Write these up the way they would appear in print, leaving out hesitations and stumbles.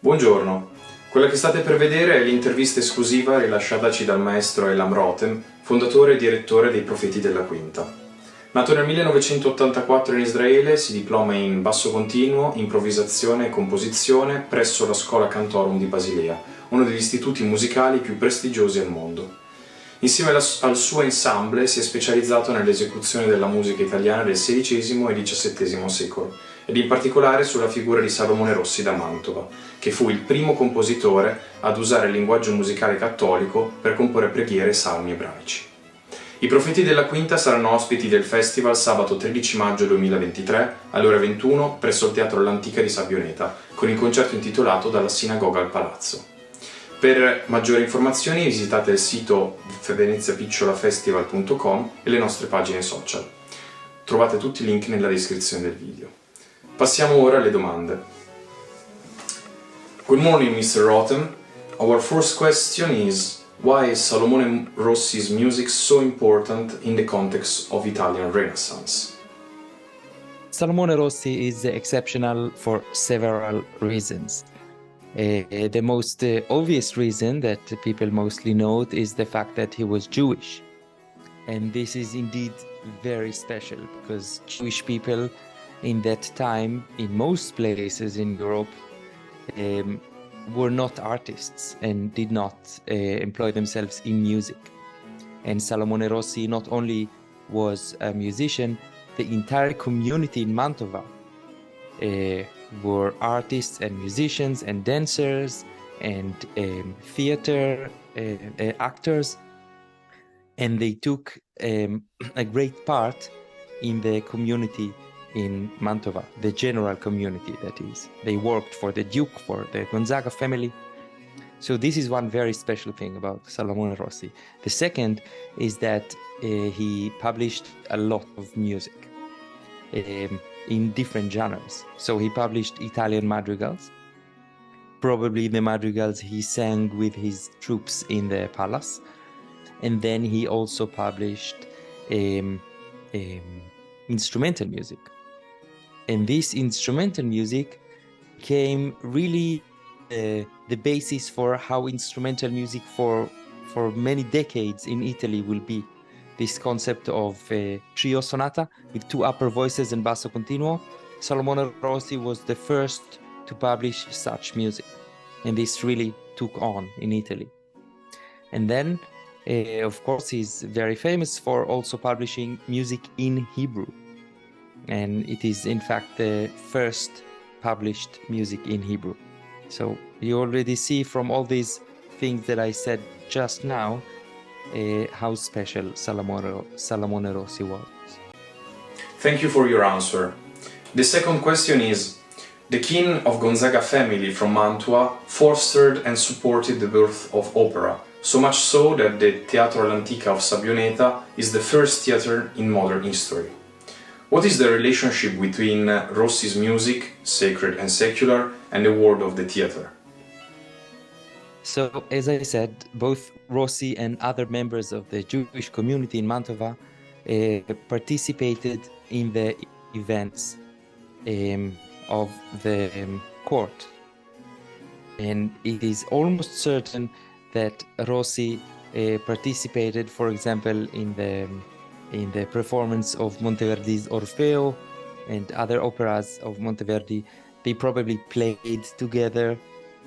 Buongiorno, quella che state per vedere è l'intervista esclusiva rilasciataci dal Mº Elam Rotem, fondatore e direttore dei Profeti della Quinta. Nato nel 1984 in Israele, si diploma in basso continuo, improvvisazione e composizione presso la Scuola Cantorum di Basilea, uno degli istituti musicali più prestigiosi al mondo. Insieme al suo ensemble si è specializzato nell'esecuzione della musica italiana del XVI e XVII secolo, ed in particolare sulla figura di Salomone Rossi da Mantova, che fu il primo compositore ad usare il linguaggio musicale cattolico per comporre preghiere e salmi ebraici. I Profeti della Quinta saranno ospiti del festival sabato 13 maggio 2023 alle ore 21 presso il Teatro L'Antica di Sabbioneta, con il concerto intitolato Dalla sinagoga al palazzo. Per maggiori informazioni visitate il sito veneziapicciolafestival.com e le nostre pagine social. Trovate tutti i link nella descrizione del video. Passiamo ora alle domande. Good morning, Mr. Rotem. Our first question is, why is Salomone Rossi's music so important in the context of Italian Renaissance? Salomone Rossi is exceptional for several reasons. The most obvious reason that people mostly know is the fact that he was Jewish. And this is indeed very special because Jewish people in that time, in most places in Europe, were not artists and did not employ themselves in music. And Salomone Rossi not only was a musician, the entire community in Mantova were artists and musicians and dancers and theater actors, and they took a great part in the community in Mantova, the general community, that is. They worked for the Duke, for the Gonzaga family. So this is one very special thing about Salomone Rossi. The second is that he published a lot of music in different genres. So he published Italian madrigals, probably the madrigals he sang with his troops in the palace. And then he also published instrumental music. And this instrumental music became really the basis for how instrumental music for many decades in Italy will be. This concept of trio sonata with two upper voices and basso continuo. Salomone Rossi was the first to publish such music, and this really took on in Italy. And then, of course, he's very famous for also publishing music in Hebrew. And it is, in fact, the first published music in Hebrew. So you already see from all these things that I said just now, how special Salomone Rossi was. Thank you for your answer. The second question is, the king of Gonzaga family from Mantua fostered and supported the birth of opera, so much so that the Teatro L'Antica of Sabbioneta is the first theater in modern history. What is the relationship between Rossi's music, sacred and secular, and the world of the theater? So, as I said, both Rossi and other members of the Jewish community in Mantova participated in the events of the court. And it is almost certain that Rossi participated, for example, in the performance of Monteverdi's Orfeo and other operas of Monteverdi. They probably played together.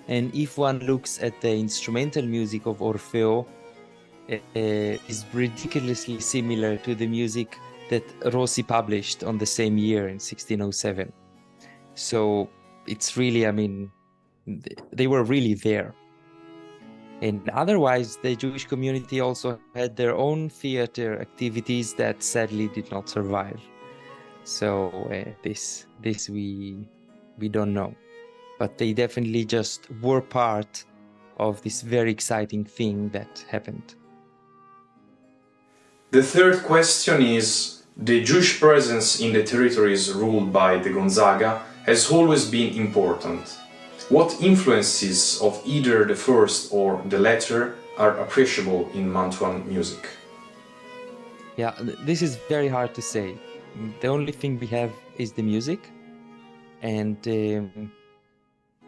And if one looks at the instrumental music of Orfeo, is ridiculously similar to the music that Rossi published on the same year in 1607. So it's really, I mean, they were really there. And otherwise, the Jewish community also had their own theater activities that sadly did not survive. So this we don't know. But they definitely just were part of this very exciting thing that happened. The third question is, the Jewish presence in the territories ruled by the Gonzaga has always been important. What influences of either the first or the latter are appreciable in Mantuan music? Yeah, this is very hard to say. The only thing we have is the music, and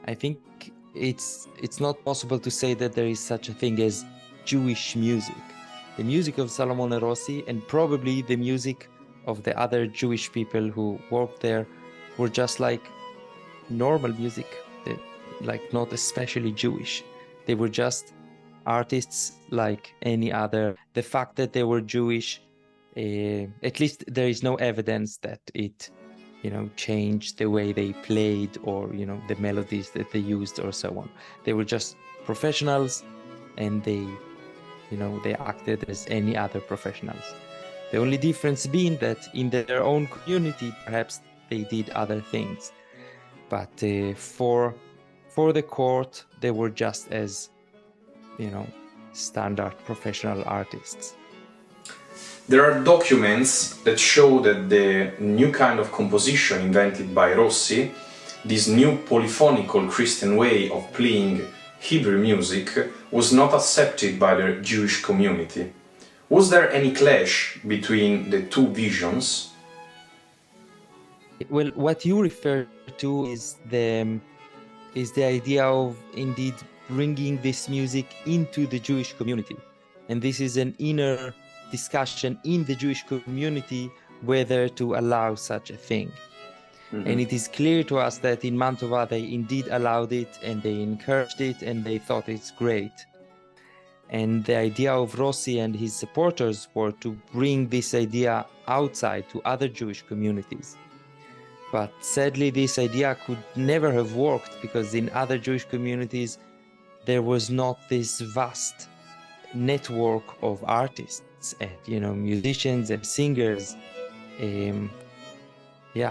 I think it's not possible to say that there is such a thing as Jewish music. The music of Salomone Rossi and probably the music of the other Jewish people who worked there were just like normal music, like not especially Jewish. They were just artists like any other. The fact that they were Jewish, at least there is no evidence that it, changed the way they played or, the melodies that they used or so on. They were just professionals and they acted as any other professionals. The only difference being that in their own community, perhaps they did other things. But for the court, they were just as, standard professional artists. There are documents that show that the new kind of composition invented by Rossi, this new polyphonical Christian way of playing Hebrew music, was not accepted by the Jewish community. Was there any clash between the two visions? Well, what you refer to is the idea of indeed bringing this music into the Jewish community. And this is an inner discussion in the Jewish community whether to allow such a thing. Mm-hmm. And it is clear to us that in Mantova they indeed allowed it and they encouraged it and they thought it's great. And the idea of Rossi and his supporters were to bring this idea outside to other Jewish communities. But sadly, this idea could never have worked because in other Jewish communities, there was not this vast network of artists and, musicians and singers.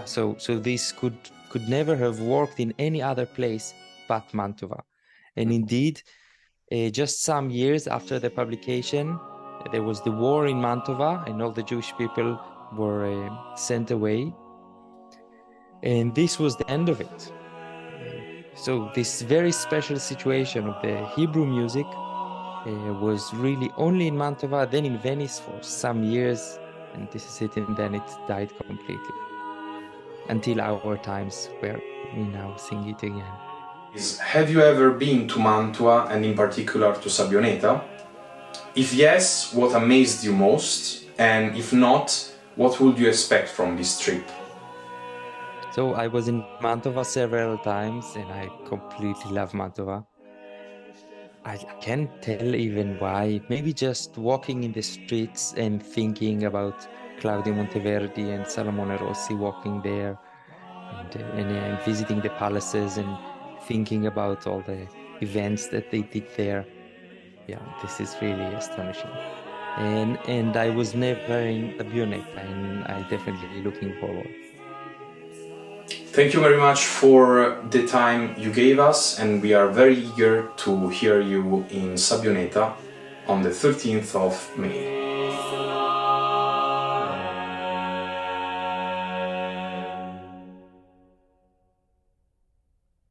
So this could never have worked in any other place but Mantova. And indeed, just some years after the publication, there was the war in Mantova and all the Jewish people were sent away. And this was the end of it. So this very special situation of the Hebrew music was really only in Mantova, then in Venice for some years, and this is it, and then it died completely. Until our times where we now sing it again. Have you ever been to Mantua and in particular to Sabbioneta? If yes, what amazed you most? And if not, what would you expect from this trip? So I was in Mantova several times and I completely love Mantova. I can't tell even why. Maybe just walking in the streets and thinking about Claudio Monteverdi and Salomone Rossi walking there and visiting the palaces and thinking about all the events that they did there. Yeah, this is really astonishing. And I was never in Sabbioneta and I'm definitely looking forward. Thank you very much for the time you gave us, and we are very eager to hear you in Sabbioneta on the 13th of May.